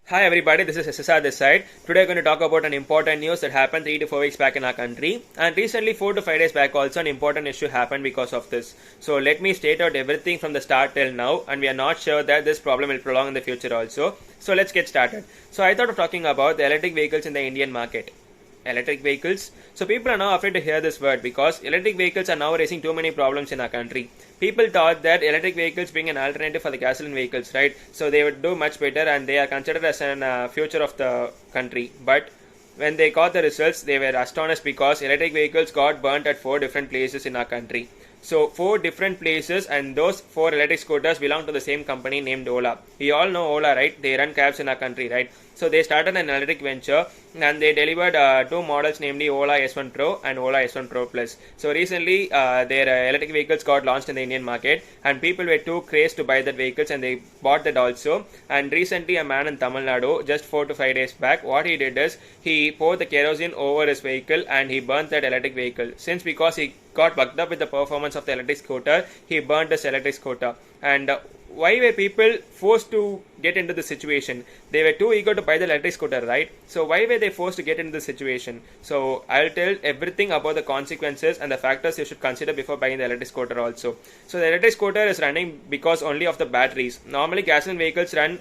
Hi everybody, this is SSR this side. Today we're going to talk about an important news that happened 3 to 4 weeks back in our country, and recently 4 to 5 days back also an important issue happened because of this. So let me state out everything from the start till now, and we are not sure that this problem will prolong in the future also. So let's get started. So I thought of talking about the electric vehicles in the Indian market. Electric vehicles. So people are now afraid to hear this word because electric vehicles are now raising too many problems in our country. People thought that electric vehicles being an alternative for the gasoline vehicles, right? So they would do much better and they are considered as an future of the country. But when they got the results, they were astonished because electric vehicles got burnt at 4 different places in our country. So 4 different places, and those 4 electric scooters belong to the same company named Ola. We all know Ola, right? They run cabs in our country, right? So they started an electric venture and they delivered 2 models, namely Ola S1 Pro and Ola S1 Pro Plus. So recently their electric vehicles got launched in the Indian market and people were too crazed to buy that vehicles and they bought that also. And recently a man in Tamil Nadu, just 4 to 5 days back, what he did is he poured the kerosene over his vehicle and he burnt that electric vehicle. Since because he got bugged up with the performance of the electric scooter, he burnt his electric scooter. And why were people forced to get into the situation? They were too eager to buy the electric scooter, right? So why were they forced to get into the situation? So I'll tell everything about the consequences and the factors you should consider before buying the electric scooter also. So the electric scooter is running because only of the batteries. Normally gasoline vehicles run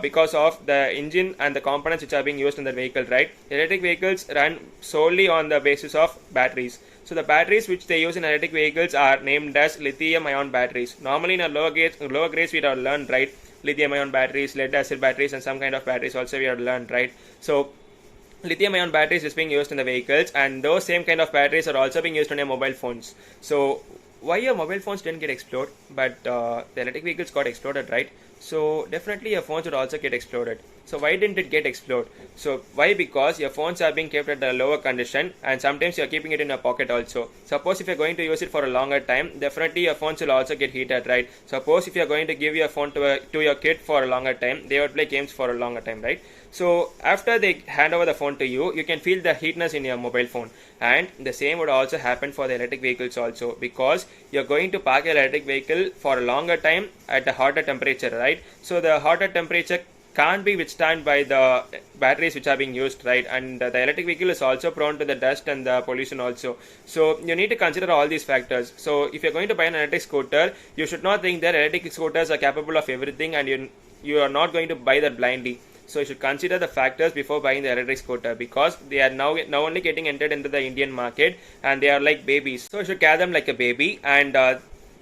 because of the engine and the components which are being used in the vehicle, right? Electric vehicles run solely on the basis of batteries. So the batteries which they use in electric vehicles are named as lithium-ion batteries. Normally in a lower grades we have learned, right? Lithium-ion batteries, lead-acid batteries, and some kind of batteries also we have learned, right? So lithium-ion batteries is being used in the vehicles, and those same kind of batteries are also being used on your mobile phones. So why your mobile phones didn't get exploded, but the electric vehicles got exploded, right? So definitely your phones would also get exploded. So why didn't it get exploded? So why? Because your phones are being kept at a lower condition and sometimes you are keeping it in your pocket also. Suppose if you are going to use it for a longer time, definitely your phones will also get heated, right? Suppose if you are going to give your phone to your kid for a longer time, they would play games for a longer time, right? So after they hand over the phone to you, you can feel the heatness in your mobile phone, and the same would also happen for the electric vehicles also, because you're going to park your electric vehicle for a longer time at a hotter temperature, right? So the hotter temperature can't be withstood by the batteries which are being used, right? And the electric vehicle is also prone to the dust and the pollution also. So you need to consider all these factors. So if you're going to buy an electric scooter, you should not think that electric scooters are capable of everything and you are not going to buy that blindly. So you should consider the factors before buying the electric scooter, because they are now only getting entered into the Indian market and they are like babies. So you should care them like a baby, and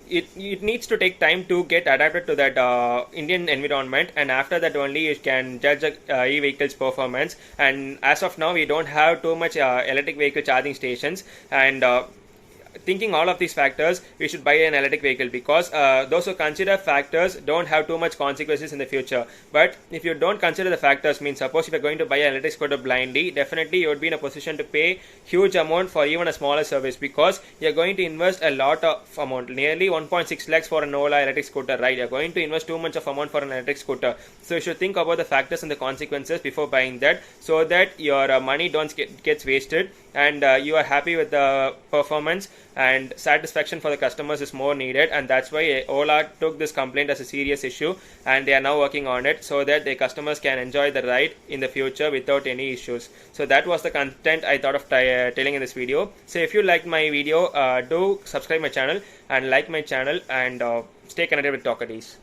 it needs to take time to get adapted to that Indian environment, and after that only you can judge the e-vehicle's performance. And as of now we don't have too much electric vehicle charging stations, and thinking all of these factors, we should buy an electric vehicle, because those who consider factors don't have too much consequences in the future. But if you don't consider the factors, means suppose if you're going to buy an electric scooter blindly, definitely you would be in a position to pay huge amount for even a smaller service, because you're going to invest a lot of amount, nearly 1.6 lakhs for an Ola electric scooter, right? You're going to invest too much of amount for an electric scooter. So you should think about the factors and the consequences before buying that, so that your money don't gets wasted, and you are happy with the performance, and satisfaction for the customers is more needed. And that's why Ola took this complaint as a serious issue, and they are now working on it so that the customers can enjoy the ride in the future without any issues. So that was the content I thought of telling in this video. So if you liked my video, do subscribe my channel and like my channel, and stay connected with Talkadees.